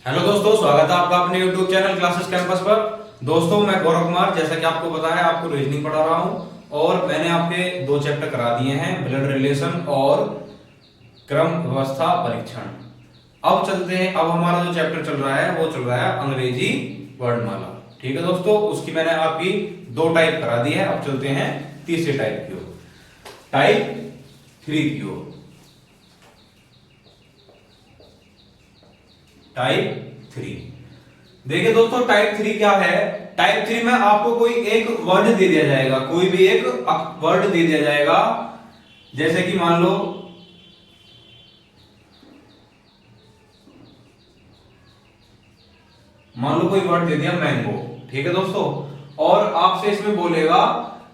Hello दोस्तों, स्वागत है आपका अपने YouTube चैनल क्लासेस कैंपस पर। दोस्तों, मैं गौरव कुमार, जैसा कि आपको पता है, आपको रीजनिंग पढ़ा रहा हूं और मैंने आपके दो चैप्टर करा दिए हैं, ब्लड रिलेशन और क्रम व्यवस्था परीक्षण। अब चलते हैं, अब हमारा जो चैप्टर चल रहा है वो चल रहा है अंग्रेजी वर्णमाला। ठीक है दोस्तों, उसकी मैंने आपकी दो टाइप करा दी है। अब चलते हैं तीसरे टाइप की ओर, टाइप 3 की ओर। टाइप 3 देखिए दोस्तों, टाइप 3 क्या है। टाइप 3 में आपको कोई एक वर्ड दे दिया जाएगा, कोई भी एक वर्ड दे दिया जाएगा। जैसे कि मान लो कोई वर्ड दे दिया मैंगो। ठीक है दोस्तों, और आपसे इसमें बोलेगा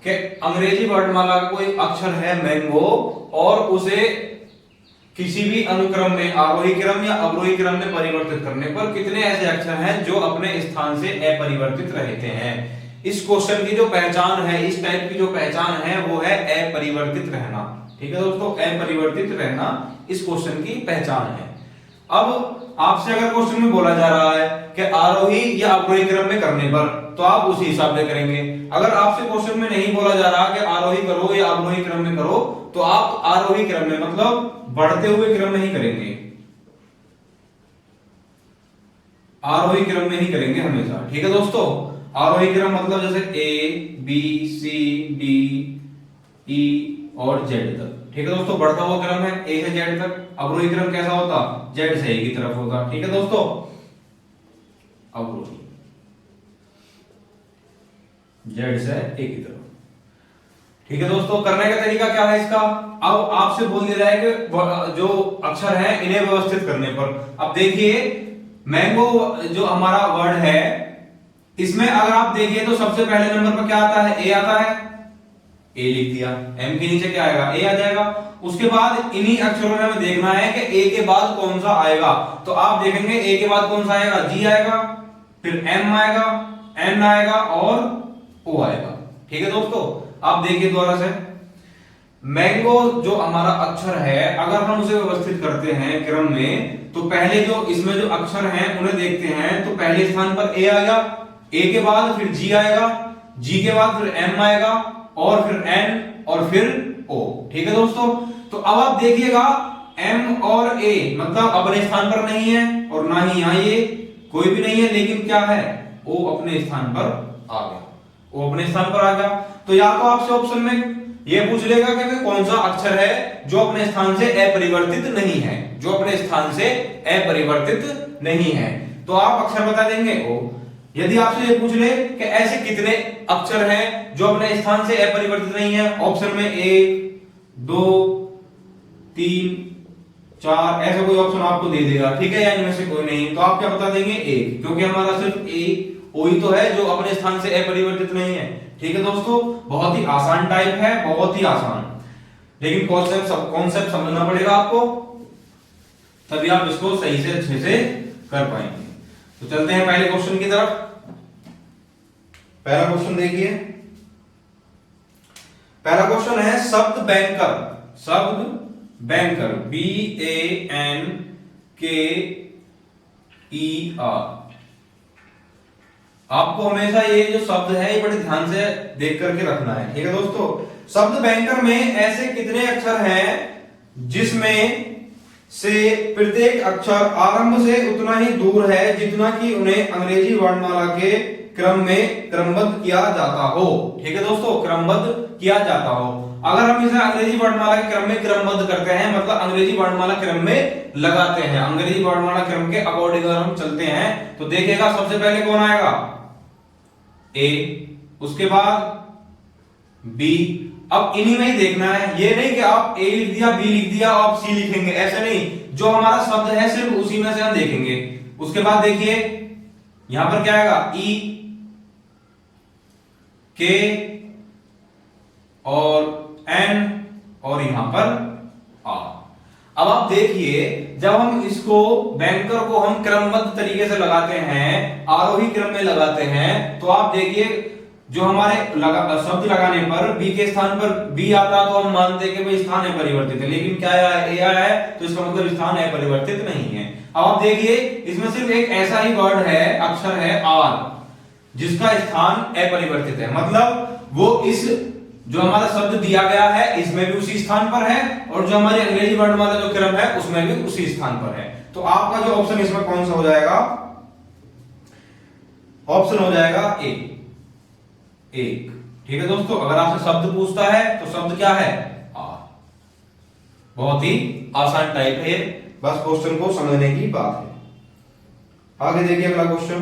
कि अंग्रेजी वर्णमाला का कोई अक्षर है मैंगो और उसे किसी भी अनुक्रम में, आरोही क्रम या अवरोही क्रम में परिवर्तित करने पर कितने ऐसे अक्षर हैं जो अपने स्थान से अपरिवर्तित रहते हैं। इस क्वेश्चन की जो पहचान है, इस टाइप की जो पहचान है वो है अपरिवर्तित रहना। ठीक है दोस्तों, अपरिवर्तित रहना इस क्वेश्चन की पहचान है। अब आपसे अगर क्वेश्चन में बोला जा रहा है कि आरोही या अवरोही क्रम में करने पर, तो आप उसी हिसाब से करेंगे। अगर आपसे क्वेश्चन में नहीं बोला जा रहा कि आरोही करो या अवरोही क्रम में करो, तो आप आरोही क्रम में, मतलब बढ़ते हुए क्रम में ही करेंगे, आरोही क्रम में ही करेंगे हमेशा। ठीक है दोस्तों, आरोही क्रम मतलब जैसे A B C D E और जेड तक। ठीक है दोस्तों, बढ़ता हुआ क्रम है ए से जेड तक। अवरोही क्रम कैसा होता, जेड से ए की तरफ होगा। ठीक है दोस्तों, अवरोही जेड से ए की तरफ। ठीक है दोस्तों, करने का तरीका क्या है इसका। अब आपसे बोल दिया जाए कि जो अक्षर है इन्हें व्यवस्थित करने पर। अब देखिए, मैंगो जो हमारा वर्ड है, इसमें अगर आप देखिए तो सबसे पहले नंबर पर क्या आता है, ए आता है। ए लिख दिया, एम के नीचे क्या आएगा, ए आ जाएगा। उसके बाद इन्हीं अक्षरों में हमें देखना है कि ए के बाद कौन सा आएगा। तो आप देखेंगे ए के बाद कौन सा आएगा, जी आएगा, फिर एम आएगा, एन आएगा और ओ आएगा। ठीक है दोस्तों, आप देखिए दोबारा से, मैंगो जो हमारा अक्षर है, अगर हम उसे व्यवस्थित करते हैं क्रम में, तो पहले जो इसमें जो अक्षर हैं उन्हें देखते हैं। तो पहले स्थान पर ए आएगा, ए के बाद फिर जी आएगा, जी के बाद फिर एम आएगा और फिर एन और फिर ओ। ठीक है दोस्तों, तो अब आप देखिएगा, एम और ए मतलब अपने स्थान पर नहीं है और ना ही यहां ये कोई भी नहीं है, लेकिन क्या है, ओ अपने स्थान पर आ गया, वो अपने स्थान पर आ गया। तो या तो आपसे ऑप्शन में ये पूछ लेगा कि कौन सा अक्षर है जो अपने स्थान से अपरिवर्तित नहीं है, जो अपने स्थान से अपरिवर्तित नहीं है, तो आप अक्षर बता देंगे ओ। यदि आपसे ये पूछ ले कि ऐसे कितने अक्षर हैं जो अपने स्थान से अपरिवर्तित नहीं है, ऑप्शन में 1 2 3 4 ऐसा कोई ऑप्शन आपको दे देगा। ठीक है, या इनमें से कोई नहीं, तो आप क्या बता देंगे, 1, क्योंकि हमारा सिर्फ ए वही तो है जो अपने स्थान से अपरिवर्तित नहीं है। ठीक है दोस्तों, बहुत ही आसान टाइप है, बहुत ही आसान, लेकिन कॉन्सेप्ट समझना पड़ेगा आपको, तभी आप इसको सही से अच्छे से कर पाएंगे। तो चलते हैं पहले क्वेश्चन की तरफ। पहला क्वेश्चन देखिए, पहला क्वेश्चन है शब्द बैंकर। शब्द बैंकर, BANKER। आपको हमेशा ये जो शब्द है ये बड़े ध्यान से देख करके रखना है। ठीक है दोस्तों, शब्द बैंकर में ऐसे कितने अक्षर हैं जिसमें से प्रत्येक अक्षर आरंभ से उतना ही दूर है जितना कि उन्हें अंग्रेजी वर्णमाला के क्रम में क्रमबद्ध किया जाता हो। ठीक है दोस्तों, क्रमबद्ध किया जाता हो। अगर हम इसे अंग्रेजी वर्णमाला के क्रम में क्रमबद्ध करते हैं, मतलब अंग्रेजी वर्णमाला क्रम में लगाते हैं, अंग्रेजी वर्णमाला क्रम के अकॉर्डिंग अगर हम चलते हैं, तो देखिएगा सबसे पहले कौन आएगा, ए, उसके बाद बी। अब इन्हीं में ही देखना है, ये नहीं कि आप ए लिख दिया, बी लिख दिया, आप सी लिखेंगे, ऐसे नहीं। जो हमारा शब्द है सिर्फ उसी में से हम देखेंगे। उसके बाद देखिए यहां पर क्या आएगा, ई, के और एन और यहां पर आ। अब आप देखिए, जब हम इसको बैंकर को हम क्रमबद्ध तरीके से लगाते हैं, आरोही क्रम में लगाते हैं, तो आप देखिए जो हमारे शब्द लगाने पर बी के स्थान पर बी आता तो हम मानते कि भाई स्थान है परिवर्तित है, लेकिन क्या आया, ए आया है, तो इसका मतलब स्थान है परिवर्तित नहीं है। अब आप देखिए इसमें सिर्फ एक ऐसा ही वर्ड है, अक्षर है आर, जिसका स्थान अपरिवर्तित है। मतलब वो इस जो हमारा शब्द दिया गया है इसमें भी उसी स्थान पर है, और जो हमारी अंग्रेजी वर्णमाला जो क्रम है उसमें भी उसी स्थान पर है। तो आपका जो ऑप्शन इसमें कौन सा हो जाएगा? ऑप्शन हो जाएगा ए, एक। ठीक है दोस्तों, अगर आपसे शब्द पूछता है तो शब्द क्या है? आर। बहुत ही आसान टाइप है, बस क्वेश्चन को समझने की बात है। आगे देखिए अगला क्वेश्चन।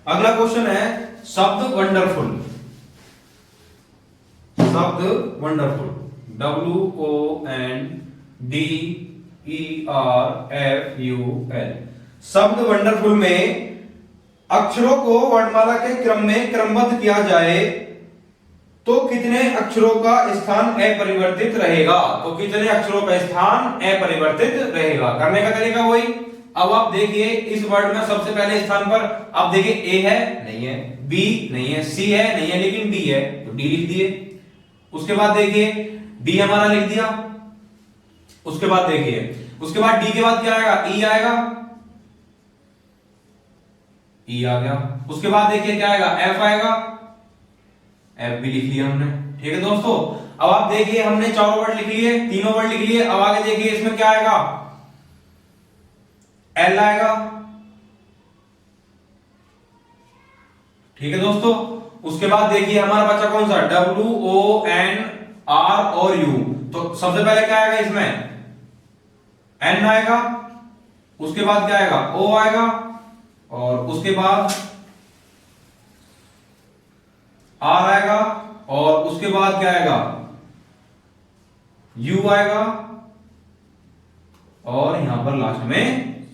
अगला क्वेश्चन है शब्द वंडरफुल। शब्द वंडरफुल, WONDERFUL। शब्द वंडरफुल में अक्षरों को वर्णमाला के क्रम में क्रमबद्ध किया जाए तो कितने अक्षरों का स्थान अपरिवर्तित रहेगा? तो कितने अक्षरों का स्थान अपरिवर्तित रहेगा? करने का तरीका वही। अब आप देखिए इस वर्ड में सबसे पहले स्थान पर आप देखिए ए है, नहीं है, बी नहीं है, सी है, नहीं है, लेकिन डी है, तो डी लिख दिए। उसके बाद देखिए डी हमारा लिख दिया। उसके बाद देखिए, उसके बाद डी के बाद क्या आएगा? ई आएगा, ई आ गया। उसके बाद देखिए क्या आएगा? एफ आएगा, एफ भी लिख लिया हमने। ठीक है दोस्तों, अब आप देखिए हमने चारों वर्ड लिख लिए, तीनों वर्ड लिख लिए। अब आगे देखिए इसमें क्या आएगा? एल आएगा। ठीक है दोस्तों, उसके बाद देखिए हमारा बच्चा कौन सा? WONR और U। तो सबसे पहले क्या आएगा इसमें? N आएगा। उसके बाद क्या आएगा? O आएगा, और उसके बाद R आएगा, और उसके बाद क्या आएगा? U आएगा, और यहां पर लास्ट में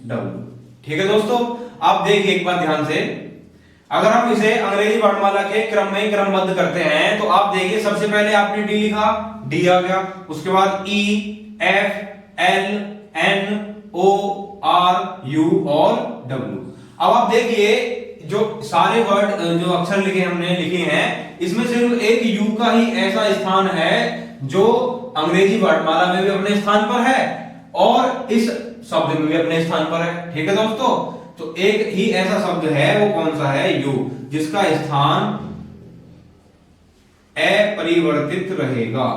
W। ठीक है दोस्तों, आप देखिए एक बार ध्यान से, अगर हम इसे अंग्रेजी वर्णमाला के क्रम में क्रमबद्ध करते हैं तो आप देखिए सबसे पहले आपने डी लिखा, डी आ गया। उसके बाद E, F, L, N, O, R, U और डब्ल्यू। अब आप देखिए जो सारे वर्ड जो अक्षर लिखे हैं इसमें सिर्फ एक यू का ही ऐसा स्थान है जो अंग्रेजी वर्णमाला में भी अपने स्थान पर है और इस शब्द में भी अपने स्थान पर है। ठीक है दोस्तों, तो एक ही ऐसा शब्द है, वो कौन सा है? यू, जिसका स्थान अपरिवर्तित रहेगा।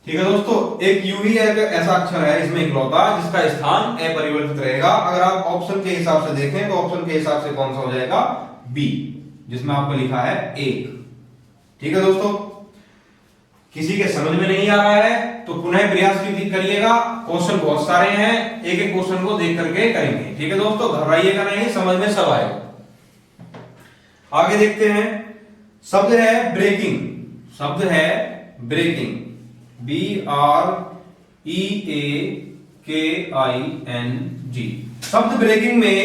ठीक है दोस्तों, एक यू ही ऐसा अक्षर है इसमें इकलौता जिसका स्थान अपरिवर्तित रहेगा। अगर आप ऑप्शन के हिसाब से देखें तो ऑप्शन के हिसाब से कौन सा हो जाएगा? बी, जिसमें आपको लिखा है एक। ठीक है दोस्तों, किसी के समझ में नहीं आ रहा है तो पुनः प्रयास करिएगा। क्वेश्चन बहुत सारे हैं, एक एक क्वेश्चन को देख करके करेंगे। ठीक है दोस्तों, घबराइएगा नहीं, समझ में सब आएगा। आगे देखते हैं, शब्द है ब्रेकिंग। शब्द है ब्रेकिंग, BREAKING। शब्द ब्रेकिंग में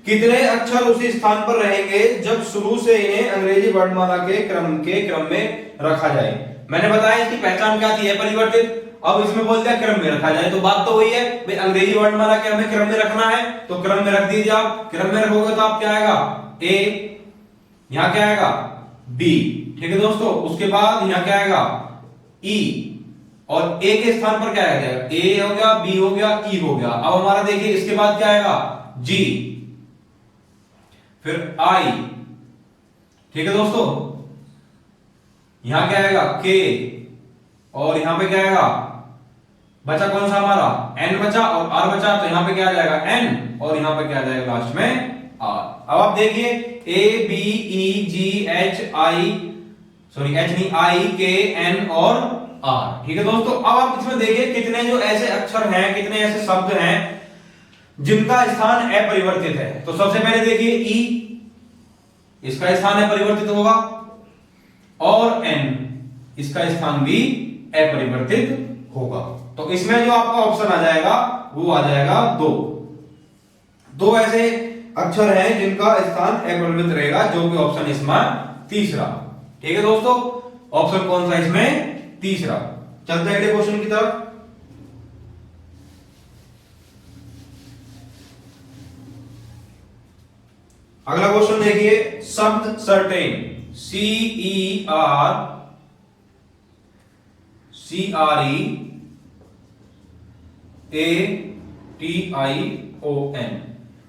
कितने अक्षर उसी स्थान पर रहेंगे जब शुरू से इन्हें अंग्रेजी वर्णमाला के क्रम में रखा जाए? मैंने बताया इसकी पहचान क्या थी? अपरिवर्तित। अब इसमें बोल दिया क्रम में रखा जाए, तो बात तो वही है भाई, अंग्रेजी वर्णमाला के हमें क्रम में रखना है तो क्रम में रख दीजिए। आप क्रम में रखोगे तो आप क्या आएगा? ए, यहां क्या आएगा? बी। ठीक है दोस्तों, उसके बाद यहां क्या आएगा? ई, और ए के स्थान पर क्या आएगा? ए हो गया, बी हो गया, ई हो गया। अब हमारा देखिए इसके बाद क्या आएगा? जी, फिर आई। ठीक है दोस्तों, यहां क्या आएगा? के, और यहां पे क्या आएगा? बचा कौन सा हमारा? एन बचा और आर बचा, तो यहां पे क्या आ जाएगा? एन, और यहां पे क्या आ जाएगा लास्ट में? आर। अब आप देखिए ए, बी, ई, जी, एच, आई, सॉरी एच नहीं, आई, के, एन और आर। ठीक है दोस्तों, अब आप इसमें देखिए कितने जो ऐसे अक्षर हैं, कितने ऐसे शब्द हैं जिनका स्थान अपरिवर्तित है। तो सबसे पहले देखिए ई, इसका स्थान अपरिवर्तित होगा, और एन, इसका स्थान भी अपरिवर्तित होगा। तो इसमें जो आपका ऑप्शन आ जाएगा वो आ जाएगा दो ऐसे अक्षर हैं जिनका स्थान अपरिवर्तित रहेगा, जो कि ऑप्शन इसमें तीसरा। ठीक है दोस्तों, ऑप्शन कौन सा इसमें? तीसरा। चलते हैं अगले क्वेश्चन की तरफ। अगला क्वेश्चन देखिए, शब्द सर्टेन, CERTAIN ATION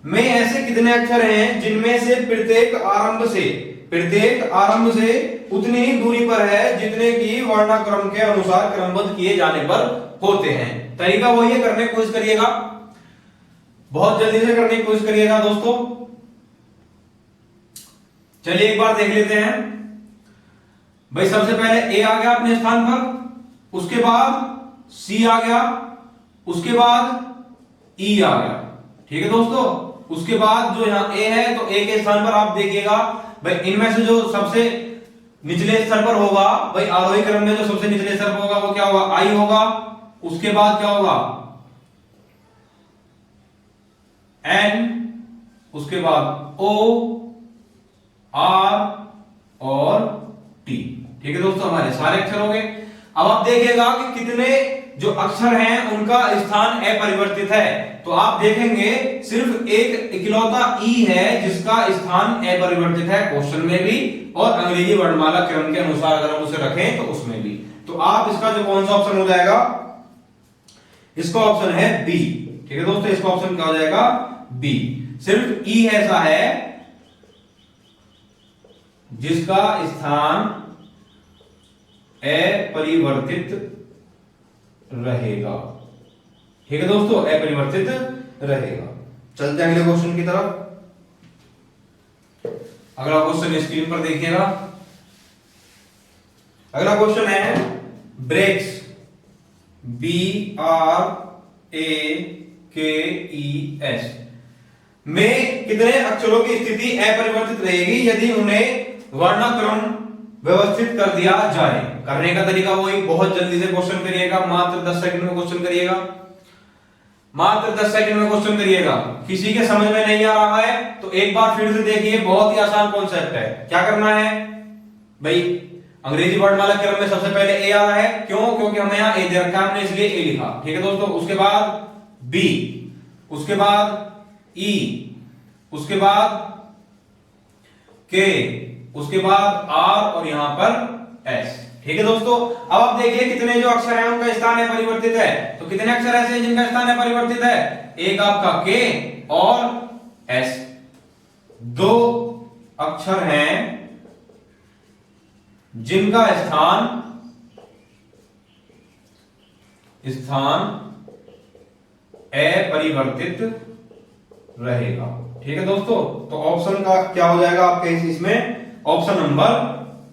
में ऐसे कितने अक्षर हैं जिनमें से प्रत्येक आरंभ से उतनी ही दूरी पर है जितने की वर्णाक्रम के अनुसार क्रमबद्ध किए जाने पर होते हैं। तरीका वही है, करने की कोशिश करिएगा, बहुत जल्दी से करने की कोशिश करिएगा दोस्तों। चलिए एक बार देख लेते हैं भाई। सबसे पहले ए आ गया अपने स्थान पर, उसके बाद सी आ गया, उसके बाद ई आ गया, ठीक है दोस्तों। उसके बाद जो यहां ए है तो ए के स्थान पर आप देखिएगा भाई, इनमें से जो सबसे निचले स्तर पर होगा भाई, आरोही क्रम में जो सबसे निचले स्तर पर होगा वो क्या होगा, आई होगा। उसके बाद क्या होगा, एन, उसके बाद ओ, आर और टी, ठीक है दोस्तों। हमारे सारे अक्षर हो गए। अब आप देखिएगा कि कितने जो अक्षर हैं उनका स्थान अपरिवर्तित है। तो आप देखेंगे सिर्फ एक इकलौता ई है जिसका स्थान अपरिवर्तित है, क्वेश्चन में भी और अंग्रेजी वर्णमाला क्रम के अनुसार अगर हम उसे रखें तो उसमें भी। तो आप इसका जो कौन सा ऑप्शन हो जाएगा, इसका ऑप्शन है बी, ठीक है दोस्तों। इसका ऑप्शन क्या हो जाएगा, बी। सिर्फ ई ऐसा है जिसका स्थान अपरिवर्तित रहेगा, ठीक है दोस्तों, अपरिवर्तित रहेगा। चलते हैं अगले क्वेश्चन की तरफ। अगला क्वेश्चन स्क्रीन पर देखिएगा। अगला क्वेश्चन है ब्रेक्स, BRAKES में कितने अक्षरों की स्थिति अपरिवर्तित रहेगी यदि उन्हें वर्णाक्रम व्यवस्थित कर दिया जाए। करने का तरीका वही, बहुत जल्दी से क्वेश्चन करिएगा, मात्र 10 सेकंड में क्वेश्चन करिएगा, मात्र 10 सेकंड में क्वेश्चन करिएगा। किसी के समझ में नहीं आ रहा है तो एक बार फिर से देखिए, बहुत ही आसान कॉन्सेप्ट है। क्या करना है भाई, अंग्रेजी वर्णमाला क्रम में सबसे पहले ए आ रहा है, क्यों, क्योंकि हमें यहां ए दे रखा है, हमने इसलिए ए लिखा, ठीक है दोस्तों। उसके बाद बी, उसके बाद ई, उसके बाद के, उसके बाद आर और यहां पर एस, ठीक है दोस्तों। अब आप देखिए कितने जो अक्षर हैं उनका स्थान है परिवर्तित है। तो कितने अक्षर ऐसे हैं जिनका स्थान है परिवर्तित है, एक आपका के और एस। दो अक्षर हैं जिनका स्थान अपरिवर्तित रहेगा, ठीक है दोस्तों। तो ऑप्शन का क्या हो जाएगा आपके इसमें, ऑप्शन नंबर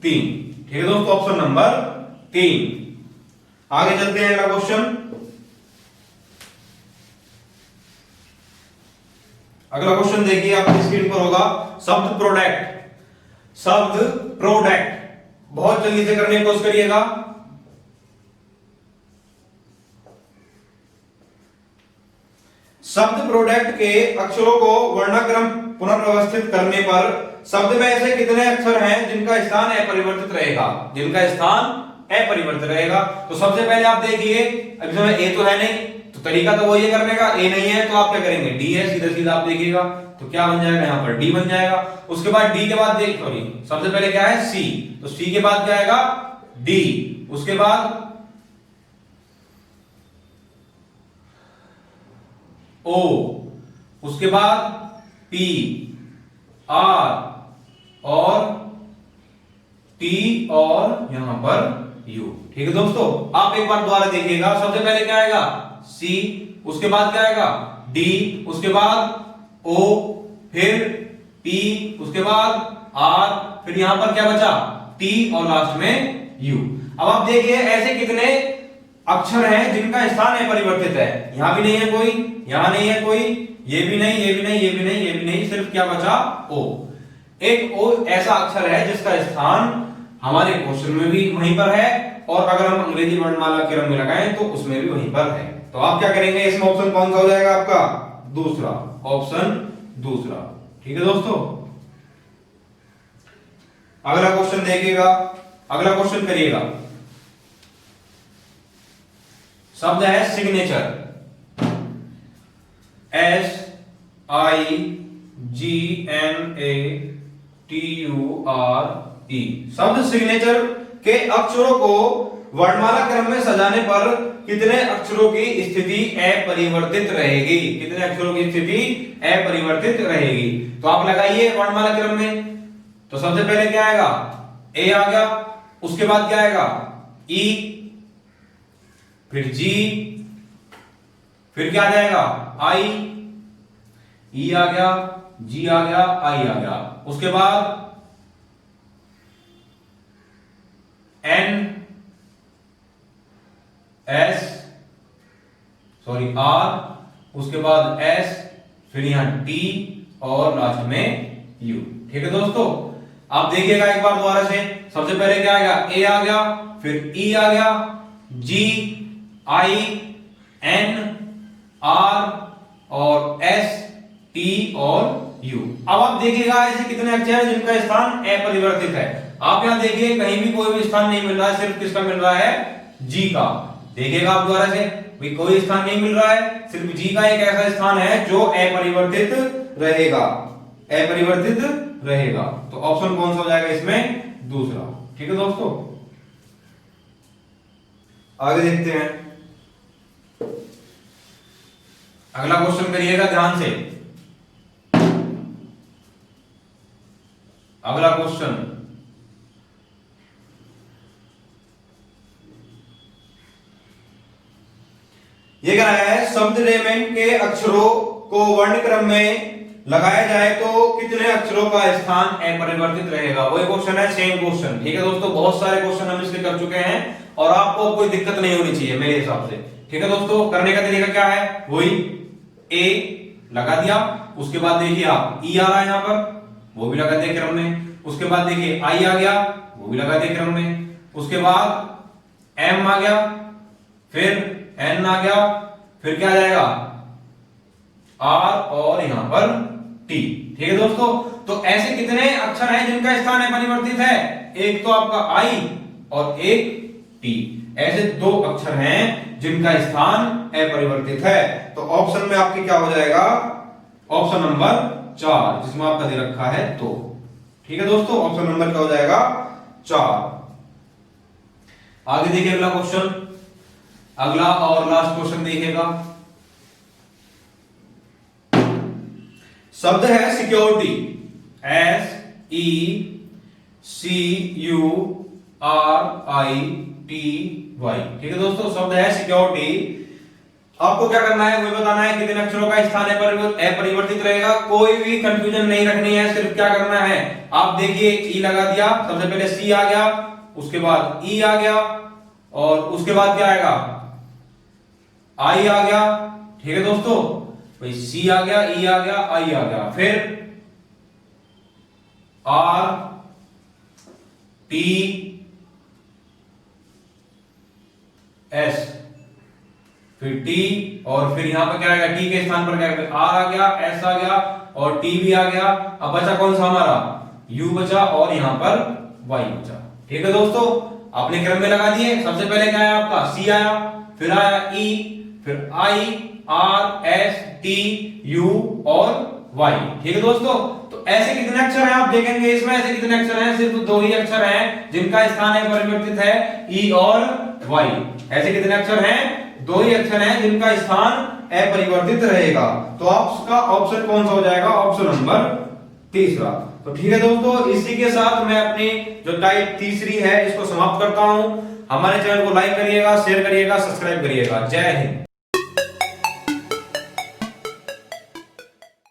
3, ठीक है दोस्तों, ऑप्शन नंबर 3। आगे चलते हैं अगला क्वेश्चन। अगला क्वेश्चन देखिए आपकी स्क्रीन पर होगा, शब्द प्रोडक्ट। शब्द प्रोडक्ट बहुत जल्दी से करने की कोशिश करिएगा। शब्द प्रोडक्ट के अक्षरों को वर्णाक्रम पुनर्व्यवस्थित करने पर शब्द में ऐसे कितने अक्षर हैं जिनका स्थान अपरिवर्तित रहेगा, जिनका स्थान अपरिवर्तित रहेगा। तो सबसे पहले आप देखिए, अभी समय ए तो है नहीं, तो तरीका तो वही है करने का। ए नहीं है तो आप क्या करेंगे, डी है, सीधा सीधा आप देखिएगा तो क्या बन जाएगा, यहां पर डी बन जाएगा। उसके बाद डी के बाद देख, सॉरी सबसे पहले क्या है सी, तो सी के बाद क्या आएगा डी, उसके बाद ओ, उसके बाद पी, आर और टी और यहां पर यू, ठीक है दोस्तों। आप एक बार दोबारा देखिएगा, सबसे पहले क्या आएगा सी, उसके बाद क्या आएगा डी, उसके बाद ओ, फिर पी, उसके बाद आर, फिर यहां पर क्या बचा टी और लास्ट में यू। अब आप देखिए ऐसे कितने अक्षर हैं जिनका स्थान अपरिवर्तित है। यहां भी नहीं है कोई, यहां नहीं है कोई, ये भी नहीं, ये भी नहीं, ये भी नहीं, ये भी नहीं, सिर्फ क्या बचा ओ। एक ओ ऐसा अक्षर है जिसका स्थान हमारे क्वेश्चन में भी वहीं पर है और अगर हम अंग्रेजी वर्णमाला क्रम में लगाएं तो उसमें भी वहीं पर है। तो आप क्या करेंगे, इसमें ऑप्शन कौन सा हो जाएगा आपका, दूसरा, ऑप्शन दूसरा, ठीक है दोस्तों। अगला क्वेश्चन देखिएगा, अगला क्वेश्चन करिएगा। शब्द है सिग्नेचर, SIGNATURE। शब्द सिग्नेचर के अक्षरों को वर्णमाला क्रम में सजाने पर कितने अक्षरों की स्थिति अपरिवर्तित रहेगी? कितने अक्षरों की स्थिति अपरिवर्तित रहेगी? तो आप लगाइए वर्णमाला क्रम में। तो सबसे पहले क्या आएगा? ए आ गया, उसके बाद क्या आएगा? ई, फिर जी, फिर क्या आ जाएगा? आई, ई आ गया, जी आ गया, आई आ गया, उसके बाद एन, एस, सॉरी आर, उसके बाद एस, फिर यहां टी और लास्ट में यू। ठीक है दोस्तों, आप देखिएगा एक बार दोबारा से। सबसे पहले क्या आएगा? ए आ गया, फिर ई आ गया, जी, आई, एन, आर और एस, टी और यू। अब आप देखिएगा ऐसे कितने अक्षर हैं जिनका स्थान अपरिवर्तित है। आप यहां देखिए कहीं भी कोई भी स्थान नहीं मिल रहा है, सिर्फ किसका मिल रहा है? जी का। देखिएगा आप दोबारा से, भाई कोई स्थान नहीं मिल रहा है, सिर्फ जी का एक ऐसा स्थान है जो अपरिवर्तित रहेगा, अपरिवर्तित रहेगा। तो ऑप्शन कौन सा हो जाएगा इसमें? दूसरा। ठीक है दोस्तों, आगे देखते हैं। अगला क्वेश्चन करिएगा ध्यान से। अगला क्वेश्चन, ये कह रहा है शब्द रेमन के अक्षरों को वर्ण क्रम में लगाया जाए तो कितने अक्षरों का स्थान अपरिवर्तित रहेगा? वही क्वेश्चन है, सेम क्वेश्चन। ठीक है दोस्तों, बहुत सारे क्वेश्चन हम इसके कर चुके हैं और आपको कोई दिक्कत नहीं होनी चाहिए मेरे हिसाब से। ठीक है दोस्तों, करने का तरीका क्या है? वही ए लगा दिया, उसके बाद देखिए आप ई आ रहा है यहां पर, वो भी लगा दिया क्रम में, उसके बाद देखिए आई आ गया, वो भी लगा दिया क्रम में, उसके बाद एम आ गया, फिर एन आ गया, फिर क्या आ जाएगा? आर और यहां पर टी। ठीक है दोस्तों, तो ऐसे कितने अक्षर हैं जिनका स्थान अपरिवर्तित है? एक तो आपका आई और एक टी, ऐसे दो अक्षर हैं जिनका स्थान अपरिवर्तित है। तो ऑप्शन में आपके क्या हो जाएगा? ऑप्शन नंबर 4, जिसमें आपका दे रखा है 2। ठीक है दोस्तों, ऑप्शन नंबर क्या हो जाएगा? 4। आगे देखिए अगला क्वेश्चन, अगला और लास्ट क्वेश्चन देखिएगा। शब्द है security, S E C U R I T Y. ठीक है दोस्तों, शब्द है सिक्योरिटी। आपको क्या करना है? वही बताना है कितने अक्षरों का स्थान अपरिवर्तित रहेगा। कोई भी कंफ्यूजन नहीं रखनी है, सिर्फ क्या करना है? आप देखिए ई लगा दिया, सबसे पहले सी आ गया, उसके बाद ई आ गया और उसके बाद क्या आएगा? आई आ गया। ठीक है दोस्तों, भाई सी आ गया, ई आ गया, आई आ गया, फिर आर टी एस, फिर टी और फिर यहां पर क्या आएगा? टी के स्थान पर क्या आएगा? आर आ गया, एस आ गया और टी भी आ गया। अब बचा कौन सा हमारा? यू बचा और यहां पर वाई बचा। ठीक है दोस्तों, आपने क्रम में लगा दिए। सबसे पहले क्या आया आपका? सी आया, फिर आया ई, फिर आई, आर, एस, टी, यू और वाई। ठीक है दोस्तों, तो ऐसे कितने अक्षर हैं आप देखेंगे इसमें? ऐसे कितने अक्षर हैं? सिर्फ 2 ही अक्षर हैं जिनका स्थान अपरिवर्तित है, ई और वाई। ऐसे कितने अक्षर हैं? 2 ही अक्षर हैं जिनका स्थान अपरिवर्तित रहेगा। तो आपका ऑप्शन कौन सा हो जाएगा? ऑप्शन नंबर तीसरा। तो ठीक है दोस्तों, इसी के साथ मैं अपनी जो टाइप तीसरी है इसको समाप्त करता हूं। हमारे चैनल को लाइक करिएगा, शेयर करिएगा, सब्सक्राइब करिएगा। जय हिंद।